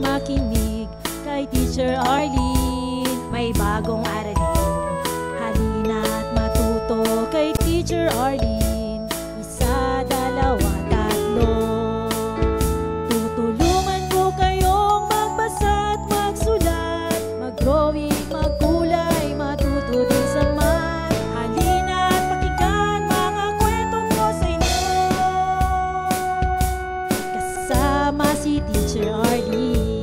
makinig kay Teacher Arlene. May bagong aralin, halina't matuto kay Teacher Arlene. Isa, dalawa, tatlo. Tutulungan ko kayong magbasa at magsulat, mag-drawing, magkulay, matuto din sa math. Halina't pakinggan mga kwento ko sa inyo, kasama si Teacher Arlene.